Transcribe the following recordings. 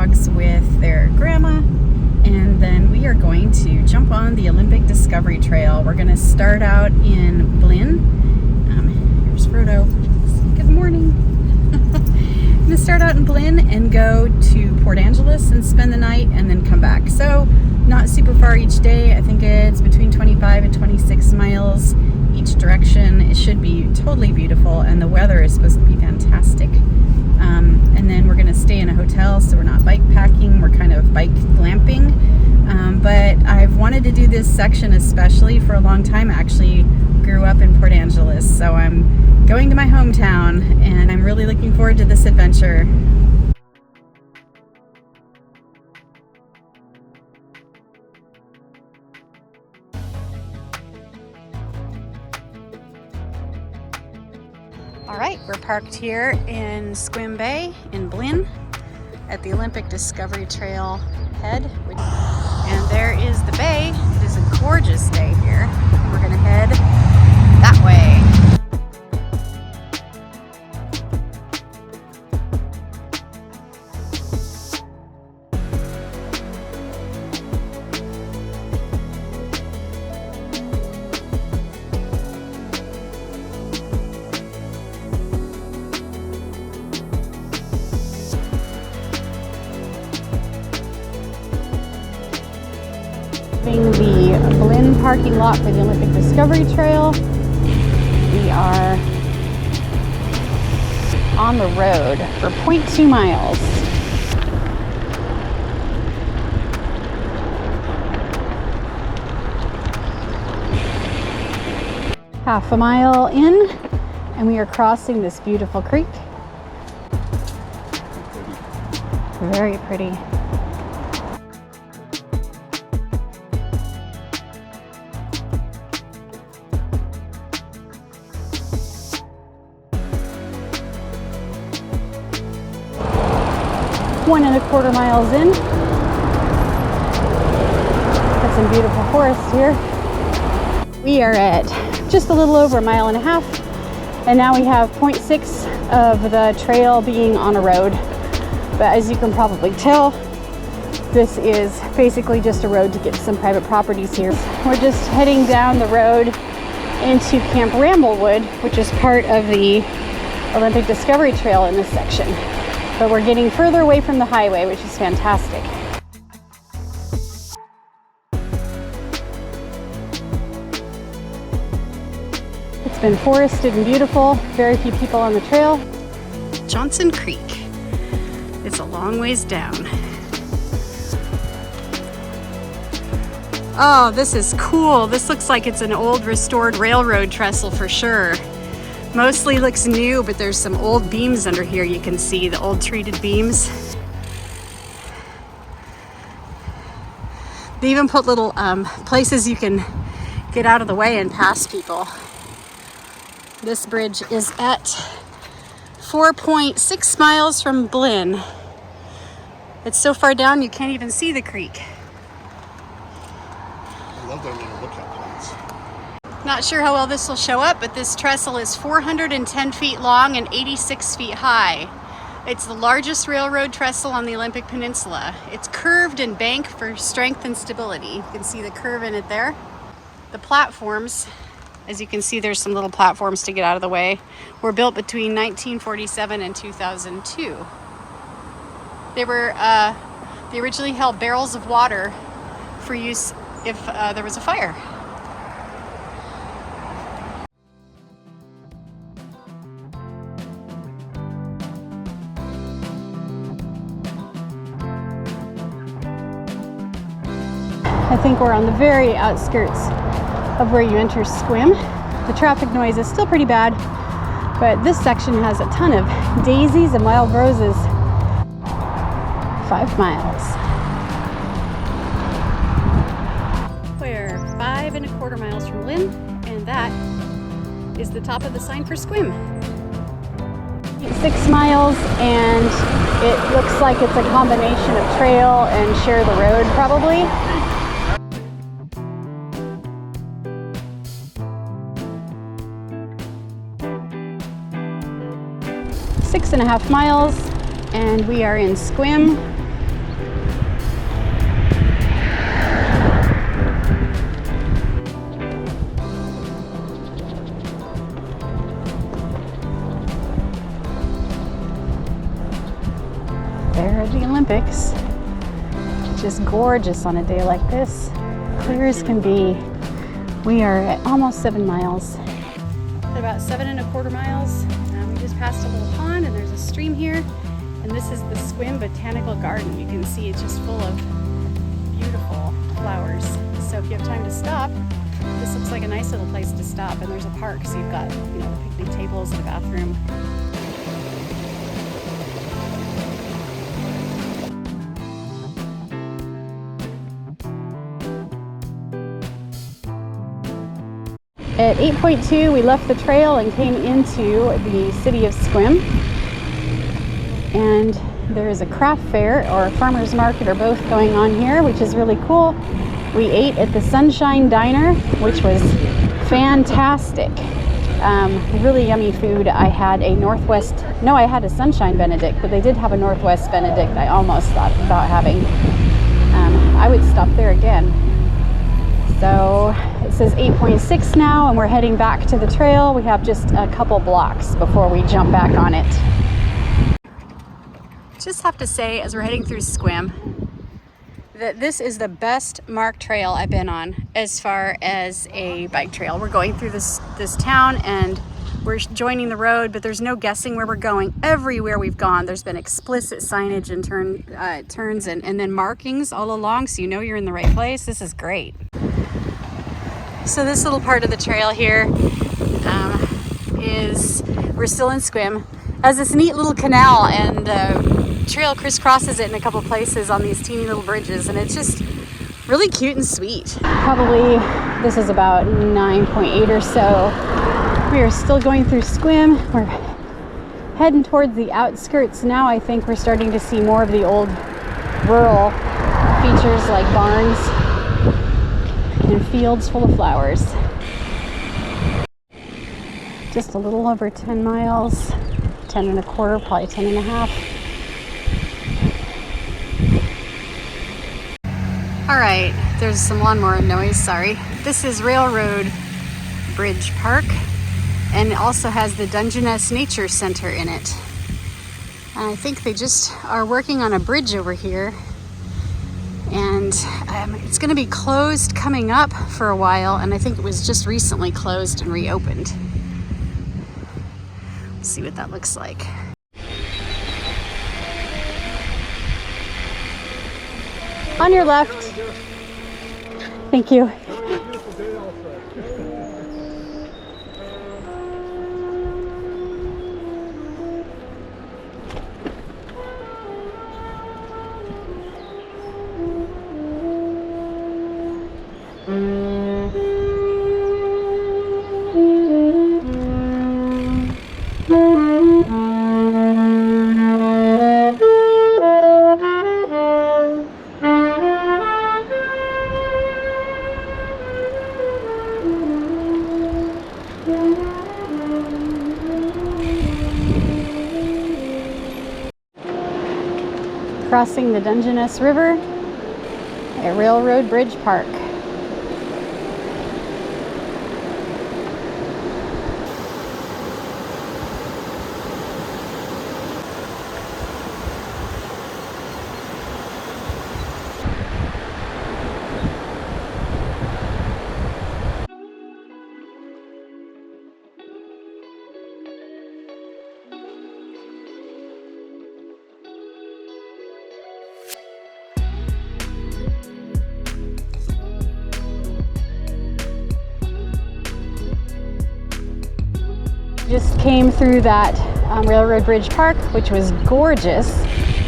dogs with their grandma, and then we are going to jump on the Olympic Discovery Trail. We're going to start out in Blyn. Here's Frodo. Good morning. I'm going to start out in Blyn and go to Port Angeles and spend the night and then come back. So not super far each day. I think it's between 25 and 26 miles each direction. It should be totally beautiful, and the weather is supposed to be fantastic. And then we're going to stay in a hotel, so we're not bike packing, we're kind of bike glamping. But I've wanted to do this section especially for a long time. I actually grew up in Port Angeles, so I'm going to my hometown, and I'm really looking forward to this adventure. All right, we're parked here in Sequim Bay in Blyn at the Olympic Discovery Trail head. And there is the bay. It is a gorgeous day here. We're gonna head that way. The Blyn parking lot for the Olympic Discovery Trail. We are on the road for 0.2 miles. Half a mile in, and we are crossing this beautiful creek. Very pretty. One and a quarter miles in. Got some beautiful forest here. We are at just a little over a mile and a half, and now we have 0.6 of the trail being on a road. But as you can probably tell, this is basically just a road to get to some private properties here. We're just heading down the road into Camp Ramblewood, which is part of the Olympic Discovery Trail in this section. But we're getting further away from the highway, which is fantastic. It's been forested and beautiful, very few people on the trail. Johnson Creek. It's a long ways down. Oh, this is cool. This looks like it's an old restored railroad trestle for sure. Mostly looks new, but there's some old beams under here. You can see the old treated beams. They even put little places you can get out of the way and pass people. This bridge is at 4.6 miles from Blyn. It's so far down you can't even see the creek. I love their little lookout points. Not sure how well this will show up, but this trestle is 410 feet long and 86 feet high. It's the largest railroad trestle on the Olympic Peninsula. It's curved and banked for strength and stability. You can see the curve in it there. The platforms, as you can see, there's some little platforms to get out of the way, were built between 1947 and 2002. They originally held barrels of water for use if there was a fire. I think we're on the very outskirts of where you enter Sequim. The traffic noise is still pretty bad, but this section has a ton of daisies and wild roses. 5 miles. We're 5.25 miles from Blyn, and that is the top of the sign for Sequim. 6 miles, and it looks like it's a combination of trail and share the road probably. Six and a half miles, and we are in Sequim. tropics, which is gorgeous on a day like this. Clear as can be. We are at almost 7 miles. At about 7¼ miles, we just passed a little pond and there's a stream here. And this is the Sequim Botanical Garden. You can see it's just full of beautiful flowers. So if you have time to stop, this looks like a nice little place to stop. And there's a park, so you've got, you know, the picnic tables and a bathroom. At 8.2, we left the trail and came into the city of Sequim. And there is a craft fair or a farmer's market or both going on here, which is really cool. We ate at the Sunshine Diner, which was fantastic. Really yummy food. I had a Sunshine Benedict, but they did have a Northwest Benedict I almost thought about having. I would stop there again. So it says 8.6 now, and we're heading back to the trail. We have just a couple blocks before we jump back on it. Just have to say, as we're heading through Sequim, that this is the best marked trail I've been on as far as a bike trail. We're going through this town and we're joining the road, but there's no guessing where we're going. Everywhere we've gone, there's been explicit signage and turns and then markings all along, so you know you're in the right place. This is great. So this little part of the trail here we're still in Sequim, has this neat little canal, and trail crisscrosses it in a couple places on these teeny little bridges, and it's just really cute and sweet. Probably this is about 9.8 or so. We are still going through Sequim. We're heading towards the outskirts now. I think we're starting to see more of the old rural features like barns and fields full of flowers. Just a little over 10 miles, 10¼ probably 10½. All right, there's some lawnmower noise, sorry. This is Railroad Bridge Park, and it also has the Dungeness Nature Center in it. And I think they just are working on a bridge over here, and it's gonna be closed coming up for a while, and I think it was just recently closed and reopened. Let's see what that looks like. On your left. Thank you. Crossing the Dungeness River at Railroad Bridge Park. Just came through that Railroad Bridge Park, which was gorgeous,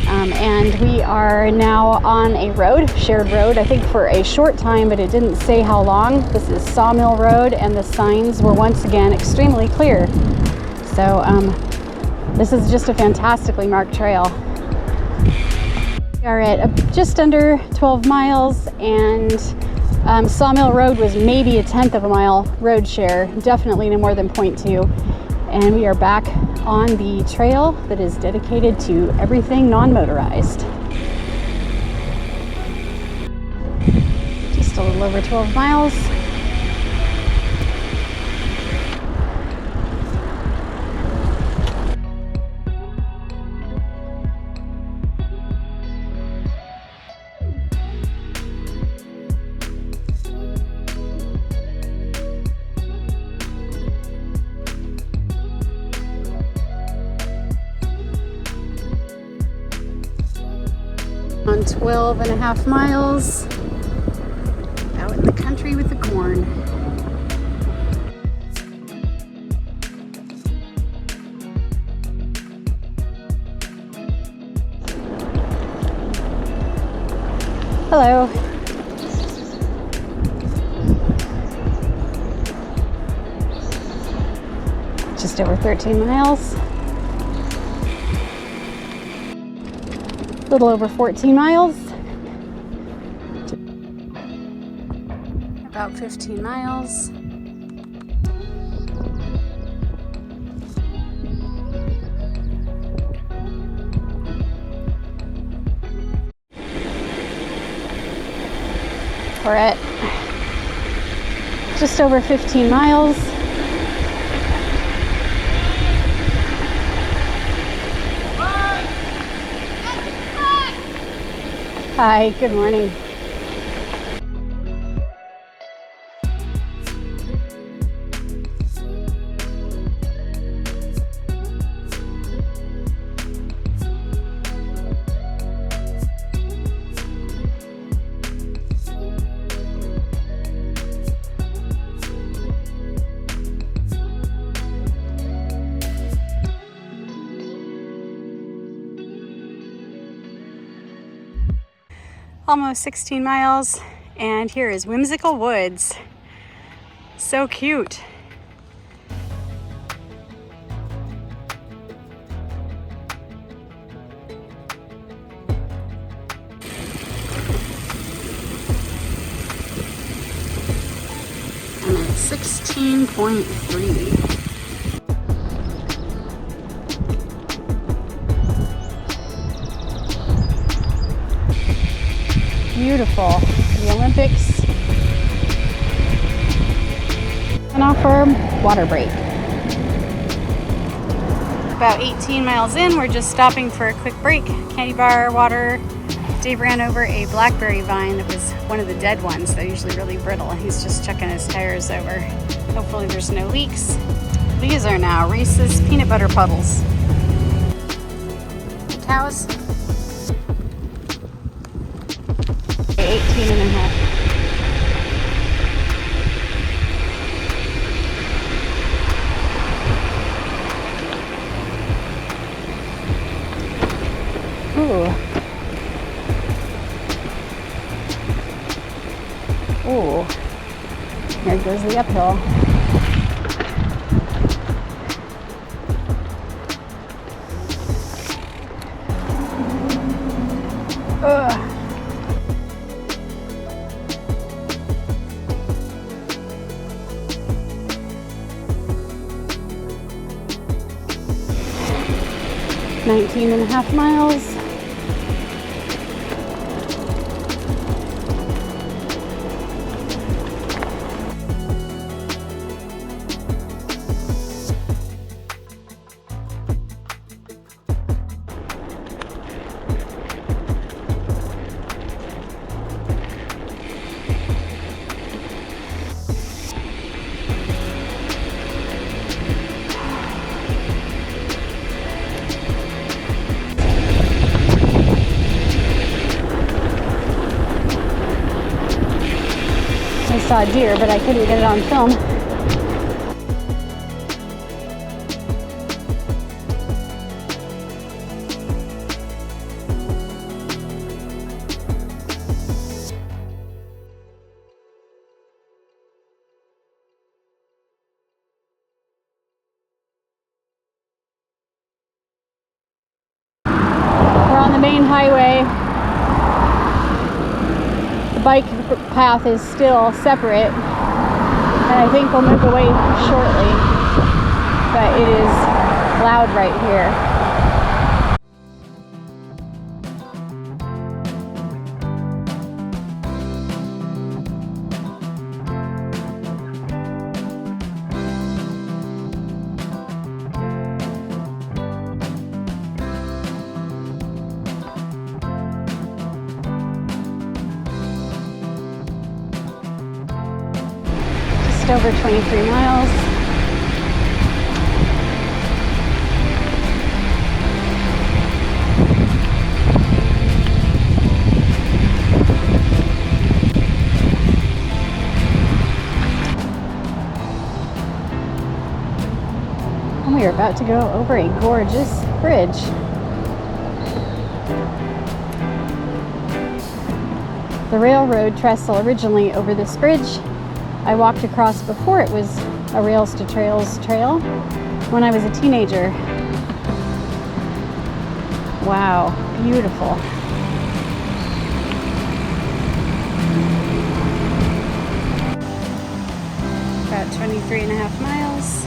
and we are now on a road, shared road, I think for a short time, but it didn't say how long. This is Sawmill Road, and the signs were once again extremely clear. So this is just a fantastically marked trail. We are at just under 12 miles, and Sawmill Road was maybe 1/10 of a mile road share, definitely no more than 0.2. And we are back on the trail that is dedicated to everything non-motorized. Just a little over 12 miles. On 12.5 miles out in the country with the corn. Hello. Just over 13 miles. A little over 14 miles. About 15 miles. We're at just over 15 miles. Hi, good morning. Almost 16 miles, and here is Whimsical Woods. So cute. And it's 16.3. Beautiful. The Olympics. And off our water break. About 18 miles in, we're just stopping for a quick break. Candy bar, water. Dave ran over a blackberry vine that was one of the dead ones. They're usually really brittle. He's just checking his tires over. Hopefully there's no leaks. These are now Reese's peanut butter puddles. The cows. 18.5. Ooh. Ooh. Here goes the uphill. Ugh. Nineteen and a half miles. I saw a deer, but I couldn't get it on film. We're on the main highway. The bike path is still separate, and I think we'll move away shortly, but it is loud right here. Just over 23 miles. And we are about to go over a gorgeous bridge. The railroad trestle originally over this bridge I walked across before it was a Rails to Trails trail when I was a teenager. Wow, beautiful. About 23.5 miles.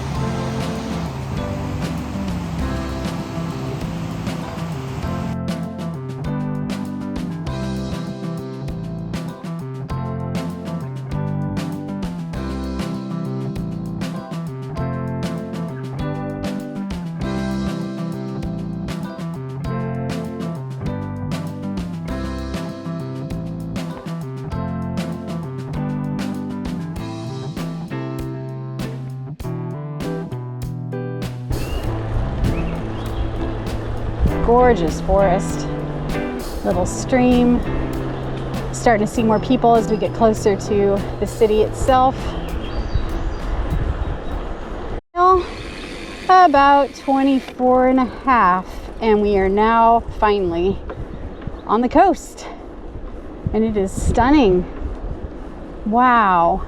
Gorgeous forest, little stream. Starting to see more people as we get closer to the city itself. About 24.5, and we are now finally on the coast, and it is stunning. Wow,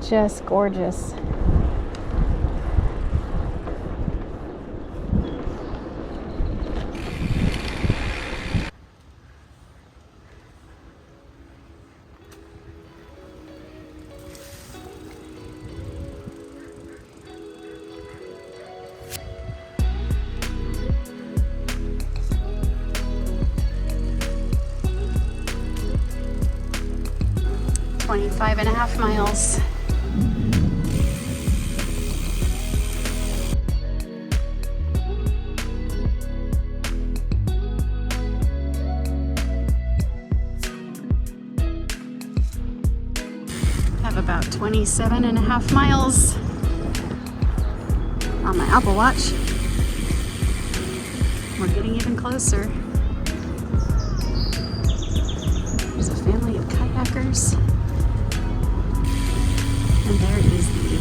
just gorgeous. Five and a half miles. Have about 27.5 miles on my Apple Watch. We're getting even closer. There's a family of kayakers. And there is the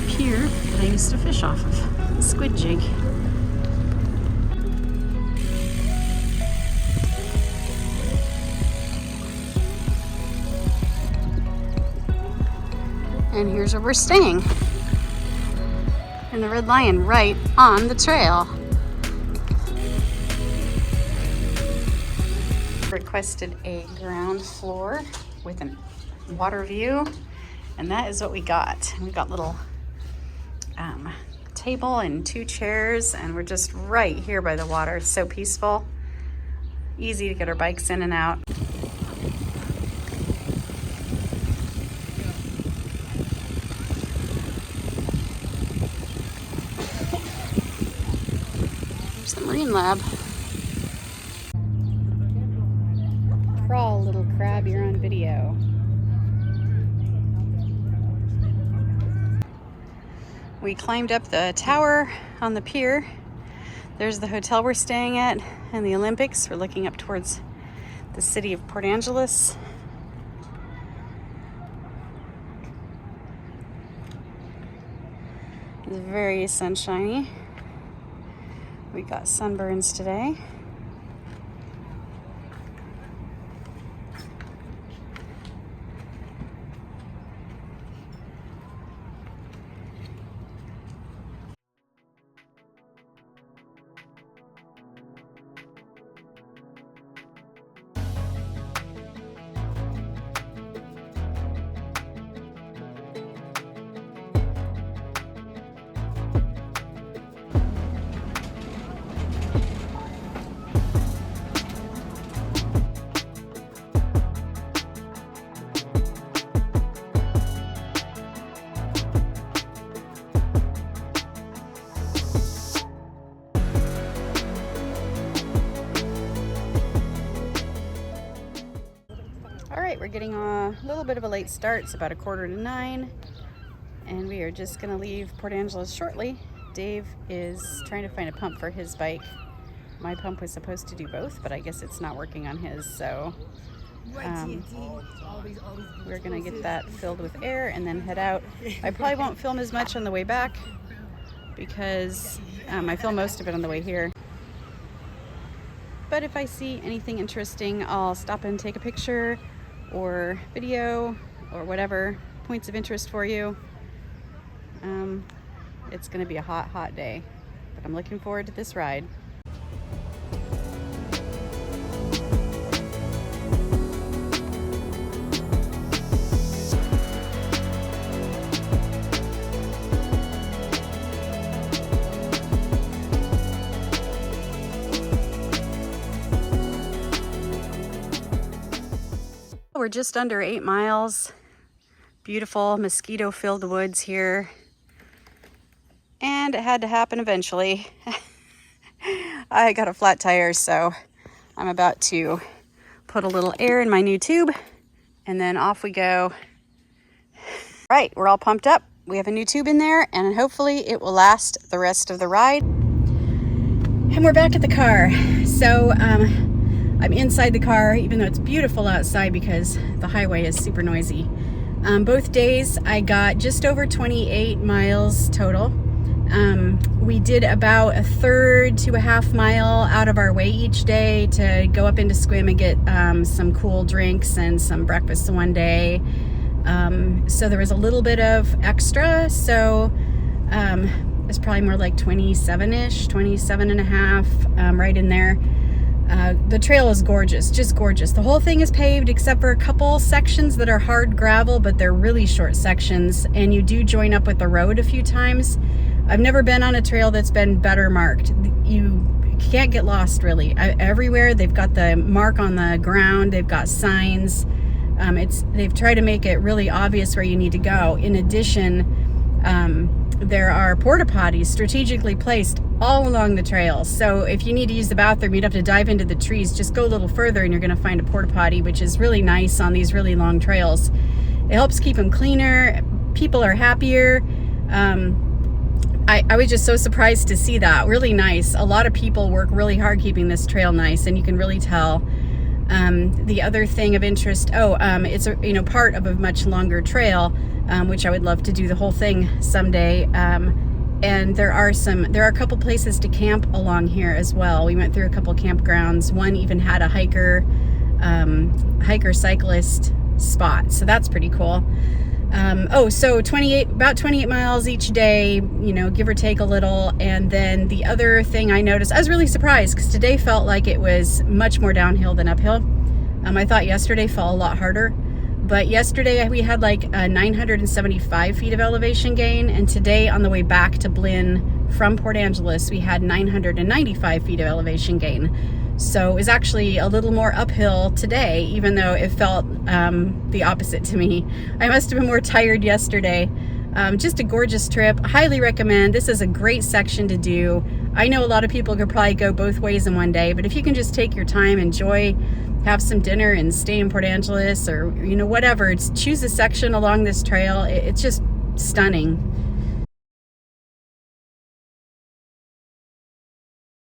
pier that I used to fish off of, the squid jig. And here's where we're staying, in the Red Lion, right on the trail. Requested a ground floor with a water view, and that is what we got. We got little table and 2 chairs, and we're just right here by the water. It's so peaceful, easy to get our bikes in and out. There's the Marine Lab. Crawl, little crab, you're on video. We climbed up the tower on the pier. There's the hotel we're staying at and the Olympics. We're looking up towards the city of Port Angeles. It's very sunshiny. We got sunburns today. Alright, we're getting a little bit of a late start. It's about 8:45, and we are just going to leave Port Angeles shortly. Dave is trying to find a pump for his bike. My pump was supposed to do both, but I guess it's not working on his, so We're gonna get that filled with air and then head out. I probably won't film as much on the way back because I film most of it on the way here. But if I see anything interesting, I'll stop and take a picture or video or whatever points of interest for you. It's gonna be a hot, hot day, but I'm looking forward to this ride. We're just under 8 miles. Beautiful mosquito-filled woods here. And it had to happen eventually. I got a flat tire, so I'm about to put a little air in my new tube and then off we go. Right, we're all pumped up. We have a new tube in there and hopefully it will last the rest of the ride. And we're back at the car. So I'm inside the car, even though it's beautiful outside because the highway is super noisy. Both days I got just over 28 miles total. We did about a third to a half mile out of our way each day to go up into Sequim and get some cool drinks and some breakfast one day. So there was a little bit of extra. So it's probably more like 27-ish, 27 and a half, right in there. The trail is gorgeous, just gorgeous. The whole thing is paved except for a couple sections that are hard gravel, but they're really short sections, and you do join up with the road a few times. I've never been on a trail that's been better marked. You can't get lost really. Everywhere they've got the mark on the ground, they've got signs. They've tried to make it really obvious where you need to go. In addition, there are porta-potties strategically placed all along the trail. So if you need to use the bathroom, you'd have to dive into the trees. Just go a little further and you're going to find a porta-potty, which is really nice on these really long trails. It helps keep them cleaner. People are happier. I was just so surprised to see that. Really nice. A lot of people work really hard keeping this trail nice, and you can really tell. The other thing of interest, it's a, part of a much longer trail, which I would love to do the whole thing someday. And there are a couple places to camp along here as well. We went through a couple campgrounds. One even had a hiker cyclist spot, so that's pretty cool. So about 28 miles each day, give or take a little. And then the other thing I noticed, I was really surprised because today felt like it was much more downhill than uphill. I thought yesterday felt a lot harder, but yesterday we had like 975 feet of elevation gain, and today on the way back to Blyn from Port Angeles, we had 995 feet of elevation gain. So it was actually a little more uphill today, even though it felt the opposite to me. I must have been more tired yesterday. Just a gorgeous trip. Highly recommend. This is a great section to do. I know a lot of people could probably go both ways in one day, but if you can just take your time, enjoy, have some dinner and stay in Port Angeles or whatever, choose a section along this trail. It's just stunning.